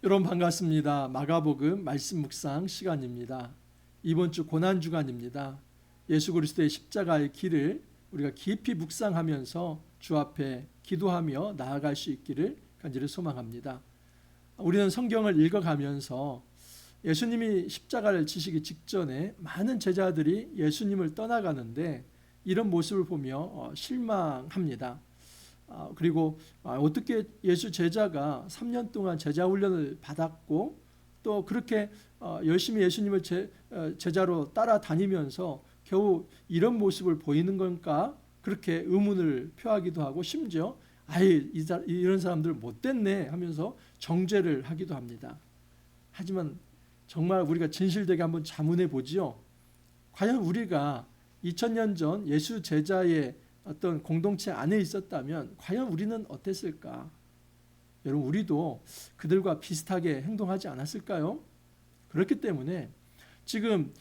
여러분 반갑습니다. 마가복음 말씀 묵상 시간입니다. 이번 주 고난 주간입니다. 예수 그리스도의 십자가의 길을 우리가 깊이 묵상하면서 주 앞에 기도하며 나아갈 수 있기를 간절히 소망합니다. 우리는 성경을 읽어가면서 예수님이 십자가를 지시기 직전에 많은 제자들이 예수님을 떠나가는데 이런 모습을 보며 실망합니다. 그리고 어떻게 예수 제자가 3년 동안 제자 훈련을 받았고 또 그렇게 열심히 예수님을 제자로 따라다니면서 겨우 이런 모습을 보이는 건가 그렇게 의문을 표하기도 하고 심지어 아예 이런 사람들 못됐네 하면서 정죄를 하기도 합니다. 하지만 정말 우리가 진실되게 한번 자문해 보지요. 과연 우리가 2000년 전 예수 제자의 어떤 공동체 안에 있었다면 과연 우리는 어땠을까? 여러분 우리도 그들과 비슷하게 행동하지 않았을까요? 그렇기 때문에 지금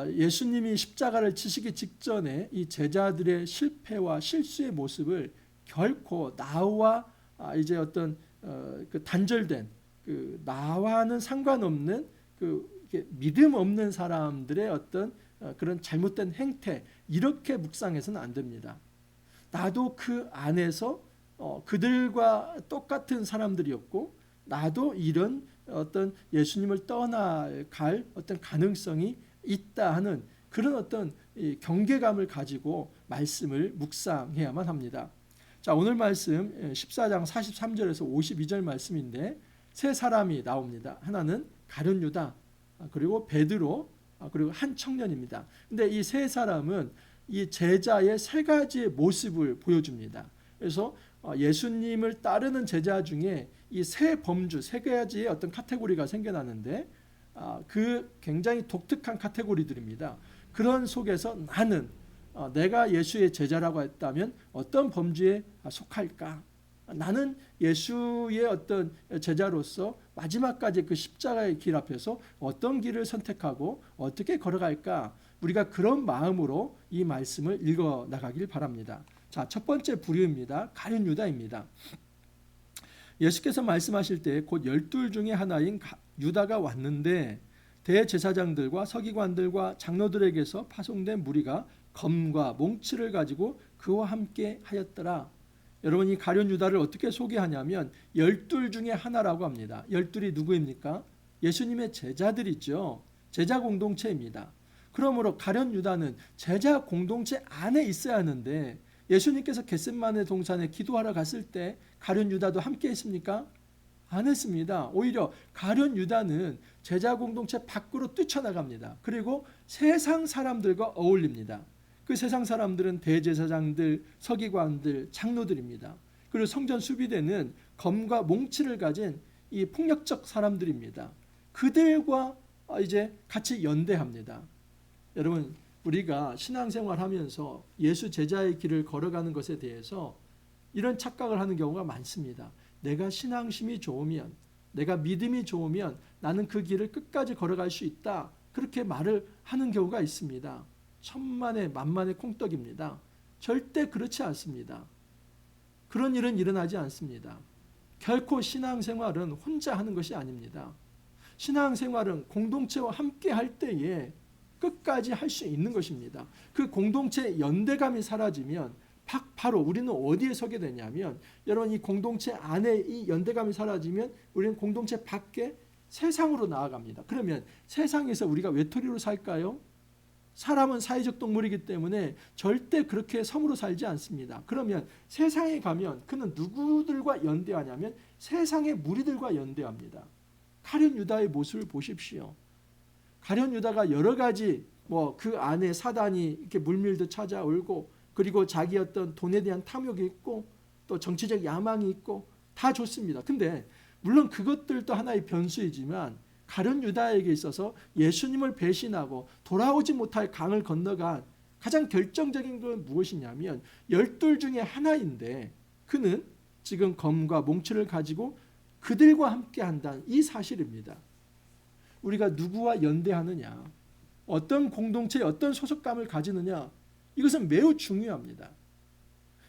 예수님이 십자가를 지시기 직전에 이 제자들의 실패와 실수의 모습을 결코 나와 이제 어떤 그 단절된 그 나와는 상관없는 그 믿음 없는 사람들의 어떤 그런 잘못된 행태 이렇게 묵상해서는 안 됩니다. 나도 그 안에서 그들과 똑같은 사람들이었고 나도 이런 어떤 예수님을 떠나갈 어떤 가능성이 있다 하는 그런 어떤 경계감을 가지고 말씀을 묵상해야만 합니다. 자, 오늘 말씀 14장 43절에서 52절 말씀인데 세 사람이 나옵니다. 하나는 가룟 유다, 그리고 베드로, 그리고 한 청년입니다. 근데 이 세 사람은 이 제자의 세 가지의 모습을 보여줍니다. 그래서 예수님을 따르는 제자 중에 이 세 범주, 세 가지의 어떤 카테고리가 생겨나는데 그 굉장히 독특한 카테고리들입니다. 그런 속에서 나는 내가 예수의 제자라고 했다면 어떤 범주에 속할까? 나는 예수의 어떤 제자로서 마지막까지 그 십자가의 길 앞에서 어떤 길을 선택하고 어떻게 걸어갈까? 우리가 그런 마음으로 이 말씀을 읽어 나가길 바랍니다. 자, 첫 번째 부류입니다. 가룟 유다입니다. 예수께서 말씀하실 때 곧 12 중에 하나인 유다가 왔는데 대제사장들과 서기관들과 장로들에게서 파송된 무리가 검과 몽치를 가지고 그와 함께 하였더라. 여러분 이 가룟 유다를 어떻게 소개하냐면 12 중에 하나라고 합니다. 12이 누구입니까? 예수님의 제자들이죠. 제자 공동체입니다. 그러므로 가룟 유다는 제자 공동체 안에 있어야 하는데 예수님께서 겟세마네 동산에 기도하러 갔을 때 가룟 유다도 함께 했습니까? 안 했습니다. 오히려 가룟 유다는 제자 공동체 밖으로 뛰쳐나갑니다. 그리고 세상 사람들과 어울립니다. 그 세상 사람들은 대제사장들, 서기관들, 장로들입니다. 그리고 성전 수비대는 검과 몽치를 가진 이 폭력적 사람들입니다. 그들과 이제 같이 연대합니다. 여러분 우리가 신앙생활하면서 예수 제자의 길을 걸어가는 것에 대해서 이런 착각을 하는 경우가 많습니다. 내가 신앙심이 좋으면, 내가 믿음이 좋으면 나는 그 길을 끝까지 걸어갈 수 있다. 그렇게 말을 하는 경우가 있습니다. 천만의 만만의 콩떡입니다. 절대 그렇지 않습니다. 그런 일은 일어나지 않습니다. 결코 신앙생활은 혼자 하는 것이 아닙니다. 신앙생활은 공동체와 함께 할 때에 끝까지 할 수 있는 것입니다. 그 공동체 연대감이 사라지면 바로 우리는 어디에 서게 되냐면 여러분 이 공동체 안에 이 연대감이 사라지면 우리는 공동체 밖에 세상으로 나아갑니다. 그러면 세상에서 우리가 외톨이로 살까요? 사람은 사회적 동물이기 때문에 절대 그렇게 섬으로 살지 않습니다. 그러면 세상에 가면 그는 누구들과 연대하냐면 세상의 무리들과 연대합니다. 가룟 유다의 모습을 보십시오. 가룟 유다가 여러 가지 그 안에 사단이 이렇게 물밀듯 찾아오고 그리고 자기 어떤 돈에 대한 탐욕이 있고 또 정치적 야망이 있고 다 좋습니다. 근데 물론 그것들도 하나의 변수이지만 가룟 유다에게 있어서 예수님을 배신하고 돌아오지 못할 강을 건너간 가장 결정적인 건 무엇이냐면 12 중에 하나인데 그는 지금 검과 몽치를 가지고 그들과 함께 한다는 이 사실입니다. 우리가 누구와 연대하느냐, 어떤 공동체에 어떤 소속감을 가지느냐, 이것은 매우 중요합니다.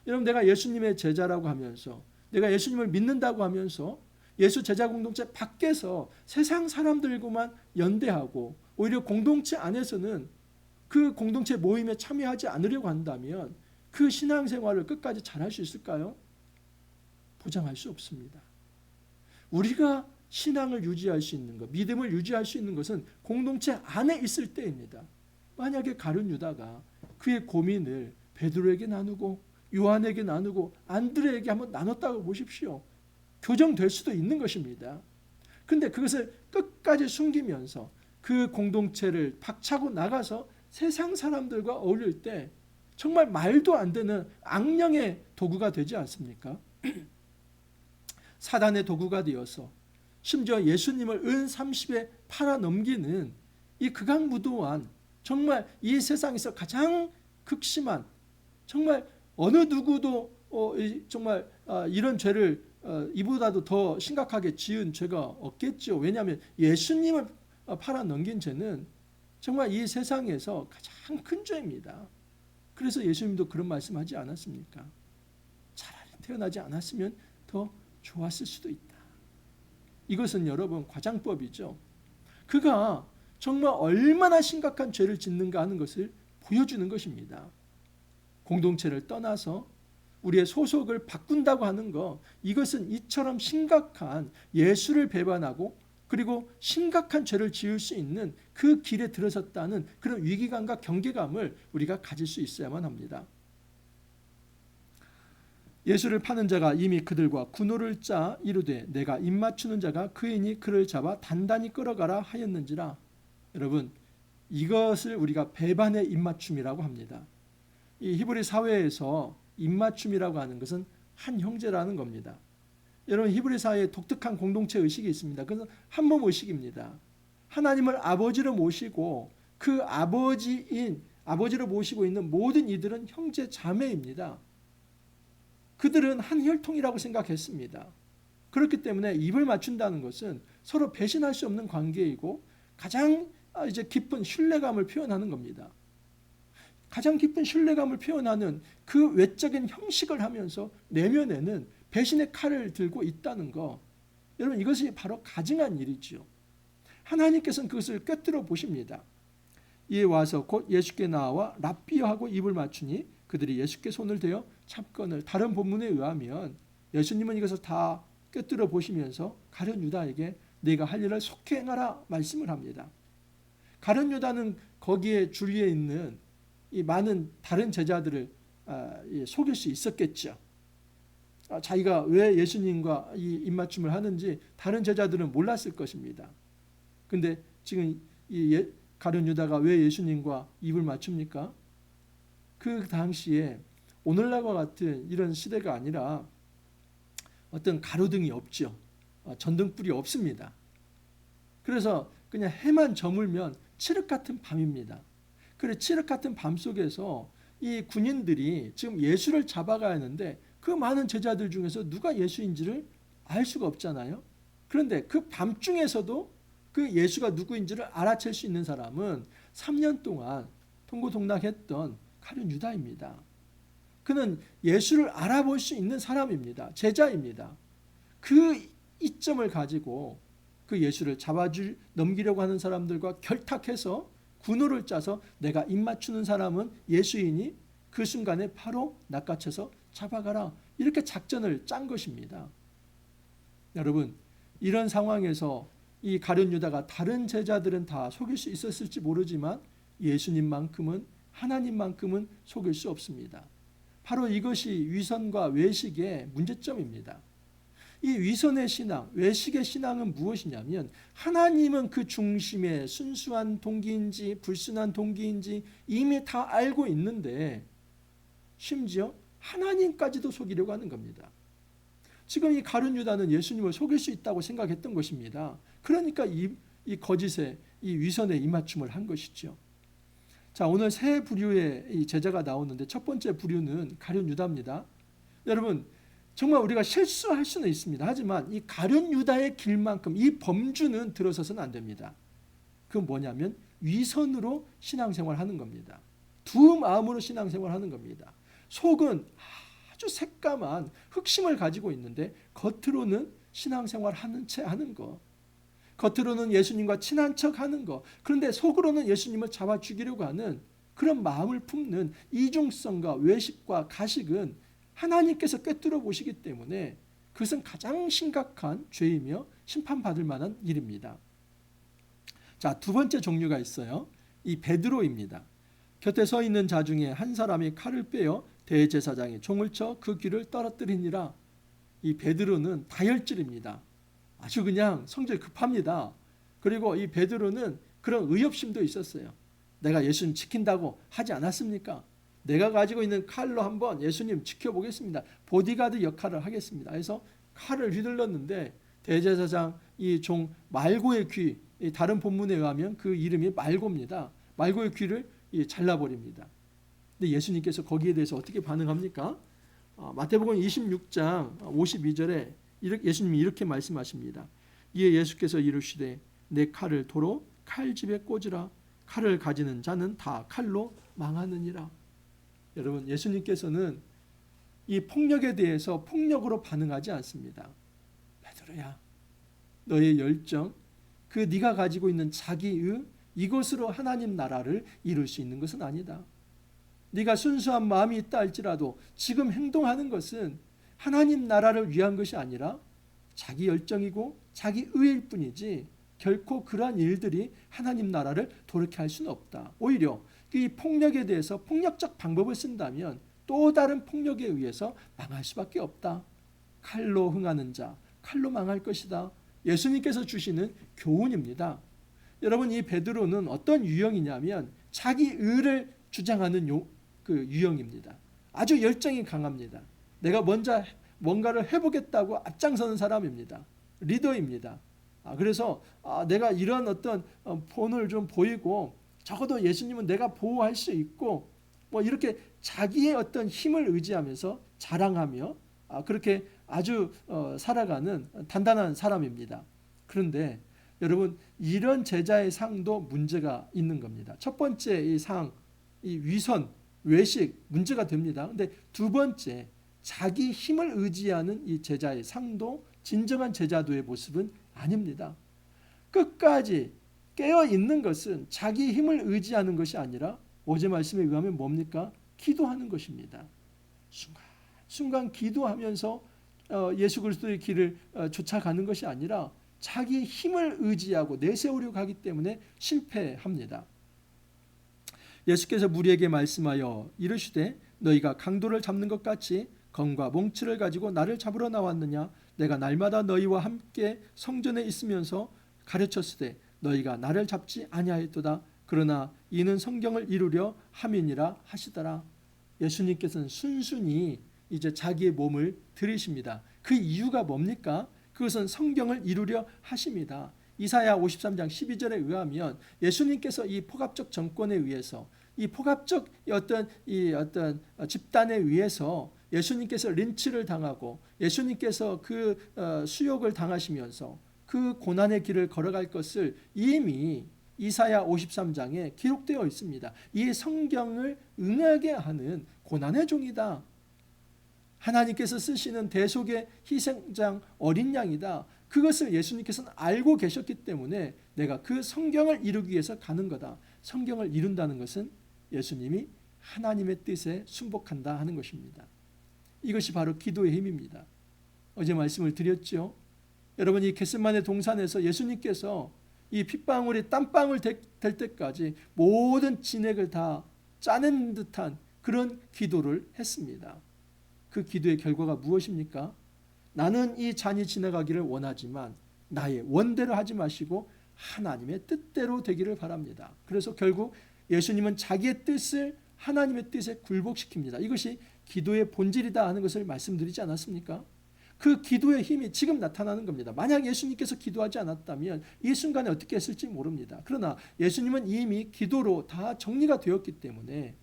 여러분 내가 예수님의 제자라고 하면서 내가 예수님을 믿는다고 하면서 예수 제자 공동체 밖에서 세상 사람들과만 연대하고 오히려 공동체 안에서는 그 공동체 모임에 참여하지 않으려고 한다면 그 신앙생활을 끝까지 잘할 수 있을까요? 보장할 수 없습니다. 우리가 신앙을 유지할 수 있는 것, 믿음을 유지할 수 있는 것은 공동체 안에 있을 때입니다. 만약에 가룟 유다가 그의 고민을 베드로에게 나누고 요한에게 나누고 안드레에게 한번 나눴다고 보십시오. 교정될 수도 있는 것입니다. 그런데 그것을 끝까지 숨기면서 그 공동체를 박차고 나가서 세상 사람들과 어울릴 때 정말 말도 안 되는 악령의 도구가 되지 않습니까? 사단의 도구가 되어서 심지어 예수님을 은 30에 팔아넘기는 이 극악무도한 정말 이 세상에서 가장 극심한 정말 어느 누구도 정말 이런 죄를 이보다도 더 심각하게 지은 죄가 없겠죠. 왜냐하면 예수님을 팔아넘긴 죄는 정말 이 세상에서 가장 큰 죄입니다. 그래서 예수님도 그런 말씀하지 않았습니까? 차라리 태어나지 않았으면 더 좋았을 수도 있다. 이것은 여러분 과장법이죠. 그가 정말 얼마나 심각한 죄를 짓는가 하는 것을 보여주는 것입니다. 공동체를 떠나서 우리의 소속을 바꾼다고 하는 것, 이것은 이처럼 심각한 예수를 배반하고 그리고 심각한 죄를 지을 수 있는 그 길에 들어섰다는 그런 위기감과 경계감을 우리가 가질 수 있어야만 합니다. 예수를 파는 자가 이미 그들과 군호를 짜 이르되 내가 입맞추는 자가 그이니 그를 잡아 단단히 끌어가라 하였는지라. 여러분, 이것을 우리가 배반의 입맞춤이라고 합니다. 이 히브리 사회에서 입맞춤이라고 하는 것은 한 형제라는 겁니다. 여러분, 히브리 사회에 독특한 공동체 의식이 있습니다. 그것은 한 몸 의식입니다. 하나님을 아버지로 모시고 그 아버지로 모시고 있는 모든 이들은 형제 자매입니다. 그들은 한 혈통이라고 생각했습니다. 그렇기 때문에 입을 맞춘다는 것은 서로 배신할 수 없는 관계이고 가장 이제 깊은 신뢰감을 표현하는 겁니다. 가장 깊은 신뢰감을 표현하는 그 외적인 형식을 하면서 내면에는 배신의 칼을 들고 있다는 거, 여러분, 이것이 바로 가증한 일이죠. 하나님께서는 그것을 꿰뚫어 보십니다. 이에 와서 곧 예수께 나와 랍비어하고 입을 맞추니 그들이 예수께 손을 대어 잡건을, 다른 본문에 의하면 예수님은 이것을 다 꿰뚫어 보시면서 가룟 유다에게 네가 할 일을 속히 행하라 말씀을 합니다. 가룟 유다는 거기에 주위에 있는 이 많은 다른 제자들을 속일 수 있었겠죠. 자기가 왜 예수님과 이 입맞춤을 하는지 다른 제자들은 몰랐을 것입니다. 근데 지금 이 가룟 유다가 왜 예수님과 입을 맞춥니까? 그 당시에 오늘날과 같은 이런 시대가 아니라 어떤 가로등이 없죠. 전등불이 없습니다. 그래서 그냥 해만 저물면 칠흑 같은 밤입니다. 그래, 칠흑 같은 밤 속에서 이 군인들이 지금 예수를 잡아가야 하는데 그 많은 제자들 중에서 누가 예수인지를 알 수가 없잖아요. 그런데 그 밤중에서도 그 예수가 누구인지를 알아챌 수 있는 사람은 3년 동안 동고동락했던 가룟 유다입니다. 그는 예수를 알아볼 수 있는 사람입니다. 제자입니다. 그 이점을 가지고 그 예수를 넘기려고 하는 사람들과 결탁해서 군호를 짜서 내가 입맞추는 사람은 예수이니 그 순간에 바로 낚아채서 잡아가라, 이렇게 작전을 짠 것입니다. 여러분, 이런 상황에서 이 가룟 유다가 다른 제자들은 다 속일 수 있었을지 모르지만 예수님만큼은, 하나님만큼은 속일 수 없습니다. 바로 이것이 위선과 외식의 문제점입니다. 이 위선의 신앙, 외식의 신앙은 무엇이냐면 하나님은 그 중심에 순수한 동기인지 불순한 동기인지 이미 다 알고 있는데 심지어 하나님까지도 속이려고 하는 겁니다. 지금 이 가룟 유다는 예수님을 속일 수 있다고 생각했던 것입니다. 그러니까 이 거짓의, 이 위선의 입맞춤을 한 것이죠. 자, 오늘 세 부류의 이 제자가 나오는데 첫 번째 부류는 가룟 유다입니다. 여러분, 정말 우리가 실수할 수는 있습니다. 하지만 이 가룟 유다의 길만큼 이 범주는 들어서서는 안 됩니다. 그건 뭐냐면 위선으로 신앙생활하는 겁니다. 두 마음으로 신앙생활하는 겁니다. 속은 아주 새까만 흑심을 가지고 있는데 겉으로는 신앙생활 하는 채 하는 거, 겉으로는 예수님과 친한 척 하는 거, 그런데 속으로는 예수님을 잡아 죽이려고 하는 그런 마음을 품는 이중성과 외식과 가식은 하나님께서 꿰뚫어 보시기 때문에 그것은 가장 심각한 죄이며 심판받을 만한 일입니다. 자, 두 번째 종류가 있어요. 이 베드로입니다. 곁에 서 있는 자 중에 한 사람이 칼을 빼어 대제사장이 총을 쳐 그 귀를 떨어뜨리니라. 이 베드로는 다혈질입니다. 아주 그냥 성질 급합니다. 그리고 이 베드로는 그런 의협심도 있었어요. 내가 예수님 지킨다고 하지 않았습니까? 내가 가지고 있는 칼로 한번 예수님 지켜보겠습니다. 보디가드 역할을 하겠습니다. 그래서 칼을 휘둘렀는데 대제사장 이 종 말고의 귀, 다른 본문에 의하면 그 이름이 말고입니다. 말고의 귀를 잘라버립니다. 근데 예수님께서 거기에 대해서 어떻게 반응합니까? 마태복음 26장 52절에 예수님이 이렇게 말씀하십니다. 이에 예수께서 이르시되 내 칼을 도로 칼집에 꽂으라. 칼을 가지는 자는 다 칼로 망하느니라. 여러분, 예수님께서는 이 폭력에 대해서 폭력으로 반응하지 않습니다. 베드로야, 너의 열정, 그 네가 가지고 있는 자기의 이것으로 하나님 나라를 이룰 수 있는 것은 아니다. 네가 순수한 마음이 있다 할지라도 지금 행동하는 것은 하나님 나라를 위한 것이 아니라 자기 열정이고 자기 의일 뿐이지 결코 그러한 일들이 하나님 나라를 돌이켜 할 수는 없다. 오히려 이 폭력에 대해서 폭력적 방법을 쓴다면 또 다른 폭력에 의해서 망할 수밖에 없다. 칼로 흥하는 자, 칼로 망할 것이다. 예수님께서 주시는 교훈입니다. 여러분, 이 베드로는 어떤 유형이냐면 자기 의를 주장하는 유형입니다. 아주 열정이 강합니다. 내가 먼저 뭔가를 해보겠다고 앞장서는 사람입니다. 리더입니다. 그래서 내가 이런 어떤 본을 좀 보이고 적어도 예수님은 내가 보호할 수 있고 뭐 이렇게 자기의 어떤 힘을 의지하면서 자랑하며 그렇게 아주 살아가는 단단한 사람입니다. 그런데 여러분, 이런 제자의 상도 문제가 있는 겁니다. 첫 번째 이 상, 이 위선, 외식 문제가 됩니다. 그런데 두 번째, 자기 힘을 의지하는 이 제자의 상도 진정한 제자도의 모습은 아닙니다. 끝까지 깨어 있는 것은 자기 힘을 의지하는 것이 아니라 어제 말씀에 의하면 뭡니까? 기도하는 것입니다. 순간 기도하면서 예수 그리스도의 길을 쫓아가는 것이 아니라 자기 힘을 의지하고 내세우려고 하기 때문에 실패합니다. 예수께서 무리에게 말씀하여 이르시되 너희가 강도를 잡는 것 같이 검과 몽치를 가지고 나를 잡으러 나왔느냐? 내가 날마다 너희와 함께 성전에 있으면서 가르쳤으되 너희가 나를 잡지 아니하였도다. 그러나 이는 성경을 이루려 함이니라 하시더라. 예수님께서는 순순히 이제 자기의 몸을 들이십니다. 그 이유가 뭡니까? 그것은 성경을 이루려 하십니다. 이사야 53장 12절에 의하면 예수님께서 이 포갑적 정권에 의해서 이 포갑적 어떤 집단에 의해서 예수님께서 린치를 당하고 예수님께서 그 수욕을 당하시면서 그 고난의 길을 걸어갈 것을 이미 이사야 53장에 기록되어 있습니다. 이 성경을 응하게 하는 고난의 종이다. 하나님께서 쓰시는 대속의 희생장 어린 양이다. 그것을 예수님께서는 알고 계셨기 때문에 내가 그 성경을 이루기 위해서 가는 거다. 성경을 이룬다는 것은 예수님이 하나님의 뜻에 순복한다 하는 것입니다. 이것이 바로 기도의 힘입니다. 어제 말씀을 드렸죠. 여러분, 이 겟세마네 동산에서 예수님께서 이 핏방울이 땀방울 될 때까지 모든 진액을 다 짜낸 듯한 그런 기도를 했습니다. 그 기도의 결과가 무엇입니까? 나는 이 잔이 지나가기를 원하지만 나의 원대로 하지 마시고 하나님의 뜻대로 되기를 바랍니다. 그래서 결국 예수님은 자기의 뜻을 하나님의 뜻에 굴복시킵니다. 이것이 기도의 본질이다 하는 것을 말씀드리지 않았습니까? 그 기도의 힘이 지금 나타나는 겁니다. 만약 예수님께서 기도하지 않았다면 이 순간에 어떻게 했을지 모릅니다. 그러나 예수님은 이미 기도로 다 정리가 되었기 때문에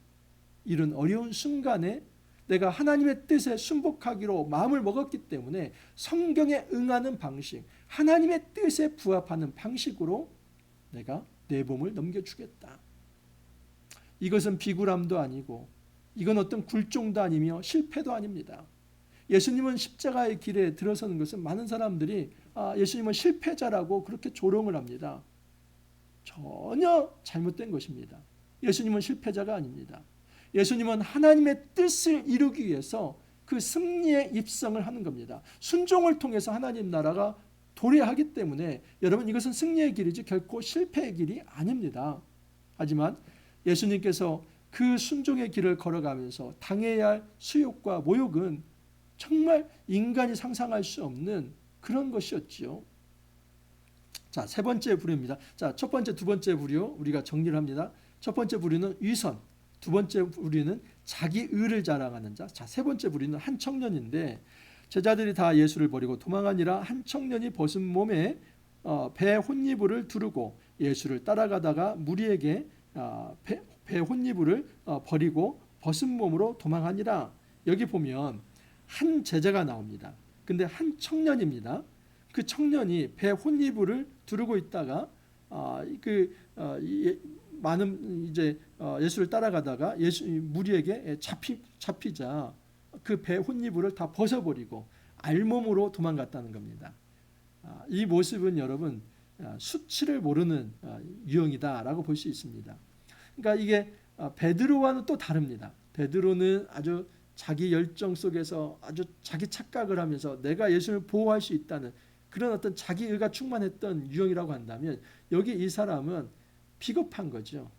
이런 어려운 순간에 내가 하나님의 뜻에 순복하기로 마음을 먹었기 때문에 성경에 응하는 방식, 하나님의 뜻에 부합하는 방식으로 내가 내 몸을 넘겨주겠다. 이것은 비굴함도 아니고 이건 어떤 굴종도 아니며 실패도 아닙니다. 예수님은 십자가의 길에 들어서는 것은 많은 사람들이 예수님은 실패자라고 그렇게 조롱을 합니다. 전혀 잘못된 것입니다. 예수님은 실패자가 아닙니다. 예수님은 하나님의 뜻을 이루기 위해서 그 승리의 입성을 하는 겁니다. 순종을 통해서 하나님 나라가 도래하기 때문에 여러분 이것은 승리의 길이지 결코 실패의 길이 아닙니다. 하지만 예수님께서 그 순종의 길을 걸어가면서 당해야 할 수욕과 모욕은 정말 인간이 상상할 수 없는 그런 것이었지요. 자, 세 번째 부류입니다. 자, 첫 번째, 두 번째 부류 우리가 정리를 합니다. 첫 번째 부류는 위선, 두 번째 부류는 자기 의를 자랑하는 자, 자, 세 번째 부류는 한 청년인데 제자들이 다 예수를 버리고 도망하니라 한 청년이 벗은 몸에 배 혼이불을 두르고 예수를 따라가다가 무리에게 배 혼이불을 버리고 벗은 몸으로 도망하니라. 여기 보면 한 제자가 나옵니다. 근데 한 청년입니다. 그 청년이 배 혼이불을 두르고 있다가 많은 이제 예수를 따라가다가 무리에게 잡히자 그 배 혼이불을 다 벗어버리고 알몸으로 도망갔다는 겁니다. 이 모습은 여러분 수치를 모르는 유형이다라고 볼 수 있습니다. 그러니까 이게 베드로와는 또 다릅니다. 베드로는 아주 자기 열정 속에서 아주 자기 착각을 하면서 내가 예수를 보호할 수 있다는 그런 어떤 자기 의가 충만했던 유형이라고 한다면 여기 이 사람은 비겁한 거죠.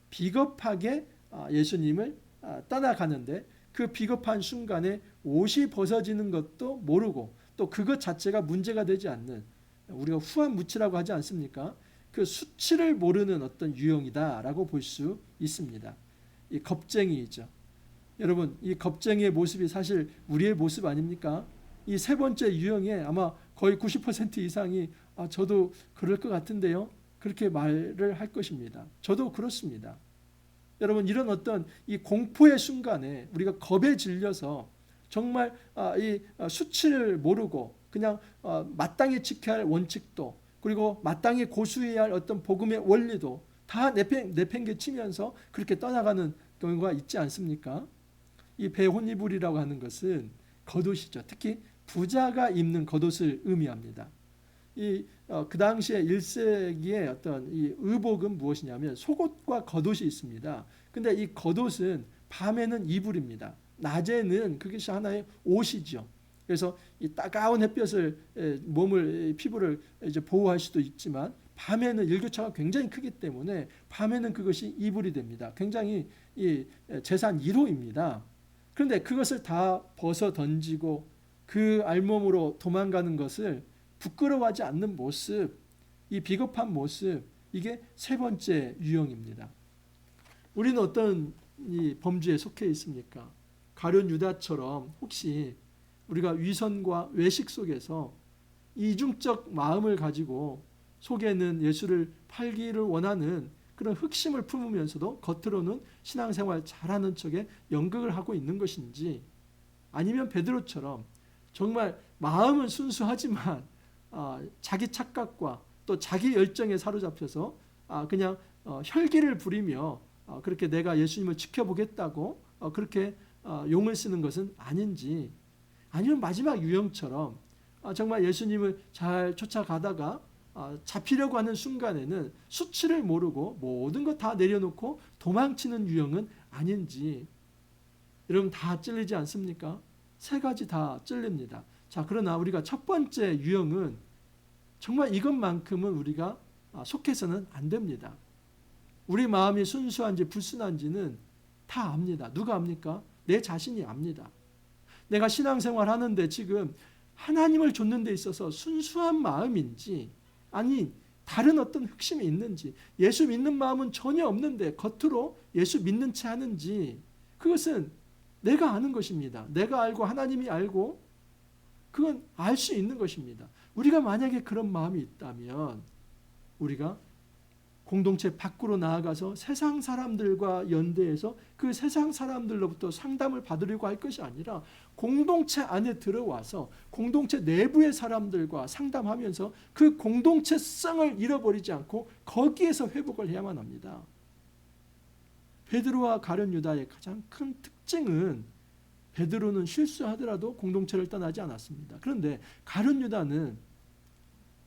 비겁하게 예수님을 떠나가는데 그 비겁한 순간에 옷이 벗어지는 것도 모르고 또 그것 자체가 문제가 되지 않는 우리가 후한무치라고 하지 않습니까? 그 수치를 모르는 어떤 유형이다라고 볼 수 있습니다. 이 겁쟁이이죠. 여러분 이 겁쟁이의 모습이 사실 우리의 모습 아닙니까? 이 세 번째 유형에 아마 거의 90% 이상이 저도 그럴 것 같은데요. 그렇게 말을 할 것입니다. 저도 그렇습니다. 여러분 이런 어떤 이 공포의 순간에 우리가 겁에 질려서 정말 이 수치를 모르고 그냥 마땅히 지켜야 할 원칙도 그리고 마땅히 고수해야 할 어떤 복음의 원리도 다 내팽개치면서 그렇게 떠나가는 경우가 있지 않습니까? 이 배혼이불이라고 하는 것은 겉옷이죠. 특히 부자가 입는 겉옷을 의미합니다. 그 당시에 1세기의 어떤 이 의복은 무엇이냐면 속옷과 겉옷이 있습니다. 근데 이 겉옷은 밤에는 이불입니다. 낮에는 그것이 하나의 옷이죠. 그래서 이 따가운 햇볕을 몸을 피부를 이제 보호할 수도 있지만 밤에는 일교차가 굉장히 크기 때문에 밤에는 그것이 이불이 됩니다. 굉장히 이 재산 1호입니다. 그런데 그것을 다 벗어 던지고 그 알몸으로 도망가는 것을 부끄러워하지 않는 모습, 이 비겁한 모습, 이게 세 번째 유형입니다. 우리는 어떤 이 범죄에 속해 있습니까? 가룟 유다처럼 혹시 우리가 위선과 외식 속에서 이중적 마음을 가지고 속에는 예수를 팔기를 원하는 그런 흑심을 품으면서도 겉으로는 신앙생활 잘하는 척에 연극을 하고 있는 것인지 아니면 베드로처럼 정말 마음은 순수하지만 자기 착각과 또 자기 열정에 사로잡혀서 그냥 혈기를 부리며 그렇게 내가 예수님을 지켜보겠다고 그렇게 용을 쓰는 것은 아닌지 아니면 마지막 유형처럼 정말 예수님을 잘 쫓아가다가 잡히려고 하는 순간에는 수치를 모르고 모든 것 다 내려놓고 도망치는 유형은 아닌지 여러분 다 찔리지 않습니까? 세 가지 다 찔립니다. 자, 그러나 우리가 첫 번째 유형은 정말 이것만큼은 우리가 속해서는 안 됩니다. 우리 마음이 순수한지 불순한지는 다 압니다. 누가 압니까? 내 자신이 압니다. 내가 신앙생활 하는데 지금 하나님을 좇는 데 있어서 순수한 마음인지 아니 다른 어떤 흑심이 있는지 예수 믿는 마음은 전혀 없는데 겉으로 예수 믿는 채 하는지 그것은 내가 아는 것입니다. 내가 알고 하나님이 알고 그건 알 수 있는 것입니다. 우리가 만약에 그런 마음이 있다면 우리가 공동체 밖으로 나아가서 세상 사람들과 연대해서 그 세상 사람들로부터 상담을 받으려고 할 것이 아니라 공동체 안에 들어와서 공동체 내부의 사람들과 상담하면서 그 공동체성을 잃어버리지 않고 거기에서 회복을 해야만 합니다. 베드로와 가룟 유다의 가장 큰 특징은 베드로는 실수하더라도 공동체를 떠나지 않았습니다. 그런데 가룟 유다는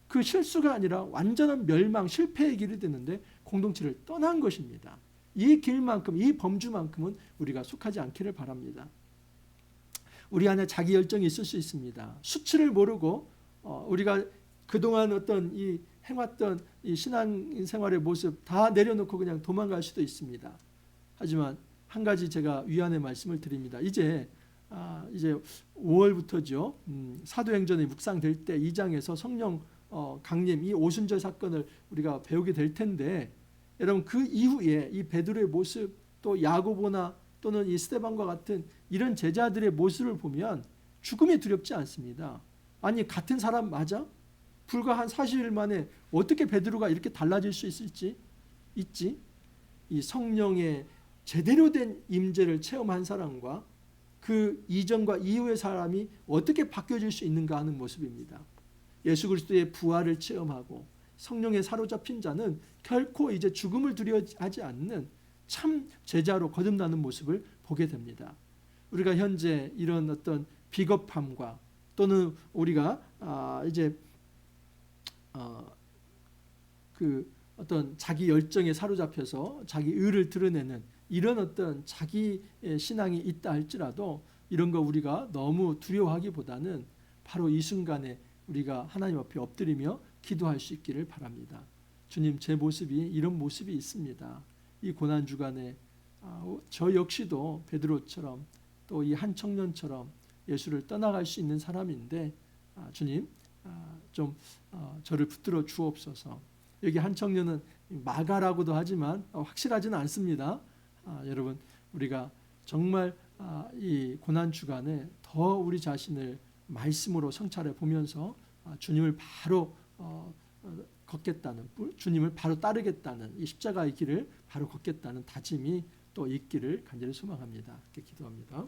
그 실수가 아니라 완전한 멸망, 실패의 길이 되는데 공동체를 떠난 것입니다. 이 길만큼, 이 범주만큼은 우리가 속하지 않기를 바랍니다. 우리 안에 자기 열정이 있을 수 있습니다. 수치를 모르고 우리가 그동안 어떤 이 행왔던 이 신앙 생활의 모습 다 내려놓고 그냥 도망갈 수도 있습니다. 하지만 한 가지 제가 위안의 말씀을 드립니다. 이제 5월부터죠. 사도행전이 묵상될 때 2장에서 성령 강림, 이 오순절 사건을 우리가 배우게 될 텐데, 여러분 그 이후에 이 베드로의 모습, 또 야고보나 또는 이 스데반과 같은 이런 제자들의 모습을 보면 죽음이 두렵지 않습니다. 아니 같은 사람 맞아? 불과 한 40일 만에 어떻게 베드로가 이렇게 달라질 수 있지? 이 성령의 제대로 된 임재를 체험한 사람과 그 이전과 이후의 사람이 어떻게 바뀌어질 수 있는가 하는 모습입니다. 예수 그리스도의 부활을 체험하고 성령에 사로잡힌 자는 결코 이제 죽음을 두려워하지 않는 참 제자로 거듭나는 모습을 보게 됩니다. 우리가 현재 이런 어떤 비겁함과 또는 우리가 이제 그 어떤 자기 열정에 사로잡혀서 자기 의를 드러내는 이런 어떤 자기 신앙이 있다 할지라도 이런 거 우리가 너무 두려워하기보다는 바로 이 순간에 우리가 하나님 앞에 엎드리며 기도할 수 있기를 바랍니다. 주님, 제 모습이 이런 모습이 있습니다. 이 고난 주간에 저 역시도 베드로처럼 또 이 한 청년처럼 예수를 떠나갈 수 있는 사람인데 주님 좀 저를 붙들어 주옵소서. 여기 한 청년은 마가라고도 하지만 확실하지는 않습니다. 여러분 우리가 정말 이 고난 주간에 더 우리 자신을 말씀으로 성찰해 보면서 주님을 바로 걷겠다는, 주님을 바로 따르겠다는 이 십자가의 길을 바로 걷겠다는 다짐이 또 있기를 간절히 소망합니다. 이렇게 기도합니다.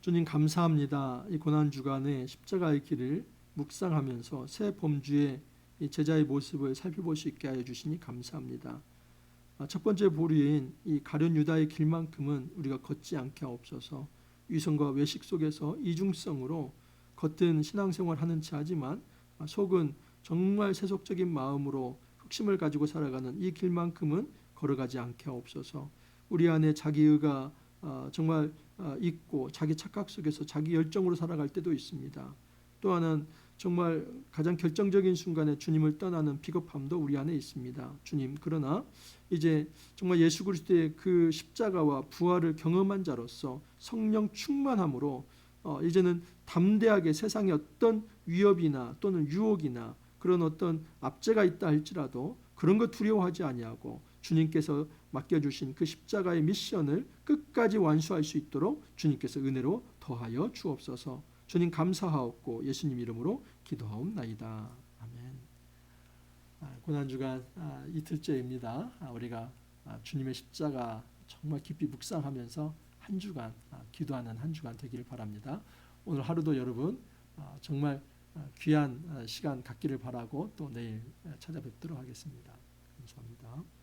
주님 감사합니다. 이 고난 주간에 십자가의 길을 묵상하면서 새 범주의 이 제자의 모습을 살펴볼 수 있게 하여 주시니 감사합니다. 첫 번째 보류인 이 가룟 유다의 길만큼은 우리가 걷지 않게 하옵소서. 위선과 외식 속에서 이중성으로 겉은 신앙생활하는 체 하지만 속은 정말 세속적인 마음으로 흑심을 가지고 살아가는 이 길만큼은 걸어가지 않게 하옵소서. 우리 안에 자기의가 정말 있고 자기 착각 속에서 자기 열정으로 살아갈 때도 있습니다. 또 하나는 정말 가장 결정적인 순간에 주님을 떠나는 비겁함도 우리 안에 있습니다. 주님, 그러나 이제 정말 예수 그리스도의 그 십자가와 부활을 경험한 자로서 성령 충만함으로 이제는 담대하게 세상의 어떤 위협이나 또는 유혹이나 그런 어떤 압제가 있다 할지라도 그런 거 두려워하지 아니하고 주님께서 맡겨주신 그 십자가의 미션을 끝까지 완수할 수 있도록 주님께서 은혜로 더하여 주옵소서. 주님 감사하옵고 예수님 이름으로 기도하옵나이다. 아멘. 고난주간 이틀째입니다. 우리가 주님의 십자가 정말 깊이 묵상하면서 한 주간 기도하는 한 주간 되기를 바랍니다. 오늘 하루도 여러분 정말 귀한 시간 갖기를 바라고 또 내일 찾아뵙도록 하겠습니다. 감사합니다.